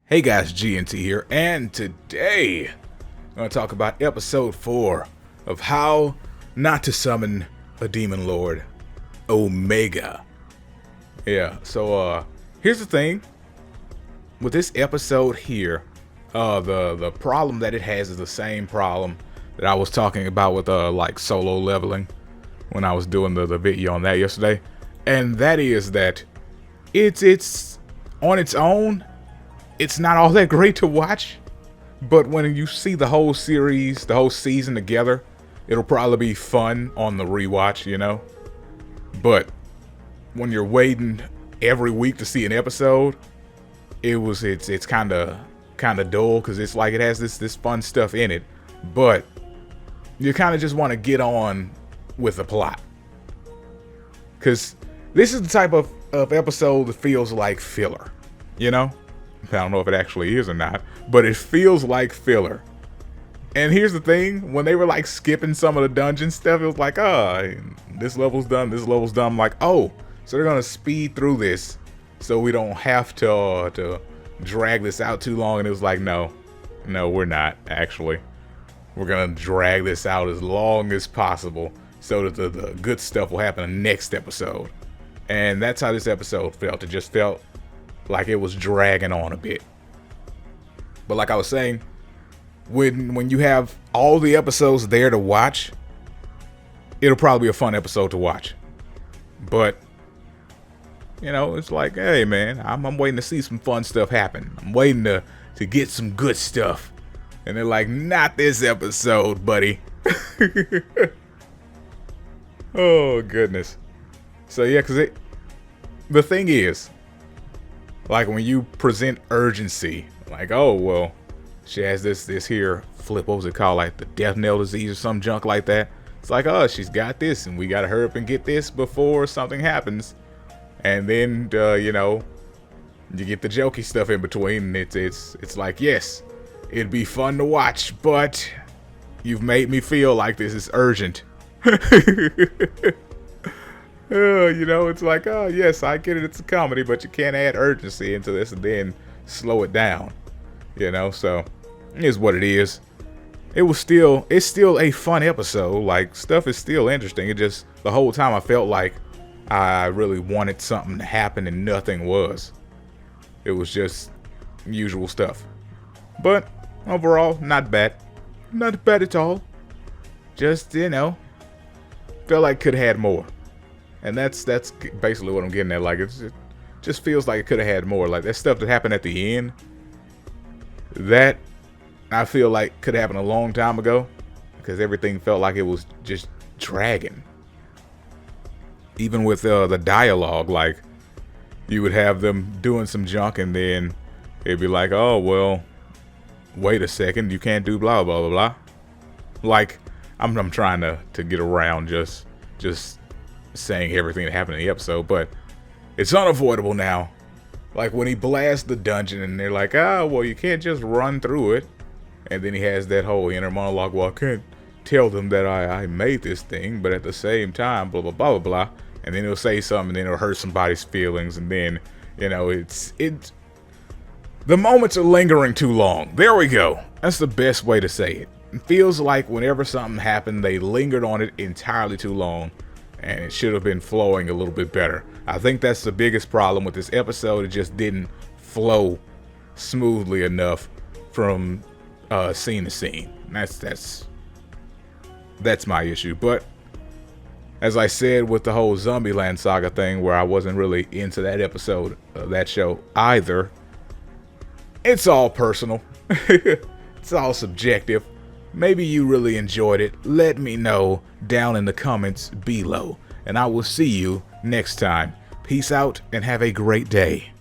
Hey guys, GNT here, and today I'm going to talk about episode 4 of How Not to Summon a Demon Lord, Omega. Yeah, so here's the thing. With this episode here, the problem that it has is the same problem that I was talking about with like solo leveling when I was doing the video on that yesterday. And that is that it's on its own. It's not all that great to watch, but when you see the whole series, the whole season together, it'll probably be fun on the rewatch, you know? But when you're waiting every week to see an episode, it's kind of dull, because it's like it has this fun stuff in it, but you kind of just want to get on with the plot. Because this is the type of episode that feels like filler, you know? I don't know if it actually is or not, but it feels like filler. And here's the thing, when they were like skipping some of the dungeon stuff, it was like, this level's done, this level's done. I'm like, oh, so they're gonna speed through this so we don't have to drag this out too long. And it was like, no, we're not actually. We're gonna drag this out as long as possible so that the good stuff will happen in the next episode. And that's how this episode felt. It just felt like it was dragging on a bit. But like I was saying, when you have all the episodes there to watch, it'll probably be a fun episode to watch. But you know, it's like, hey man, I'm waiting to see some fun stuff happen. I'm waiting to get some good stuff. And they're like, not this episode, buddy. Oh goodness. So yeah, because the thing is, like when you present urgency, like, oh, well, she has this here flip, what was it called, like the death knell disease or some junk like that. It's like, oh, she's got this and we gotta hurry up and get this before something happens. And then, you know, you get the jokey stuff in between, and it's like, yes, it'd be fun to watch, but you've made me feel like this is urgent. You know, it's like, oh yes, I get it, it's a comedy, but you can't add urgency into this and then slow it down, you know. So it is what it is. It's still a fun episode. Like, stuff is still interesting. It just, the whole time I felt like I really wanted something to happen and nothing was. It was just usual stuff. But overall, not bad at all. Just, you know, felt like could have had more. And that's basically what I'm getting at. Like, it just feels like it could have had more. Like, that stuff that happened at the end, that I feel like could have happened a long time ago, because everything felt like it was just dragging. Even with the dialogue, like, you would have them doing some junk and then it'd be like, oh, well, wait a second, you can't do blah, blah, blah, blah. Like, I'm trying to get around just saying everything that happened in the episode, but it's unavoidable now. Like when he blasts the dungeon and they're like, well, you can't just run through it, and then he has that whole inner monologue, well, I can't tell them that I made this thing, but at the same time, blah blah blah blah blah, and then he'll say something and then it'll hurt somebody's feelings, and then, you know, the moments are lingering too long. There we go, that's the best way to say it. It feels like whenever something happened, they lingered on it entirely too long, and it should have been flowing a little bit better. I think that's the biggest problem with this episode. It just didn't flow smoothly enough from scene to scene. That's my issue. But as I said with the whole Zombieland saga thing, where I wasn't really into that episode of that show either, it's all personal. It's all subjective. Maybe you really enjoyed it. Let me know down in the comments below, and I will see you next time. Peace out and have a great day.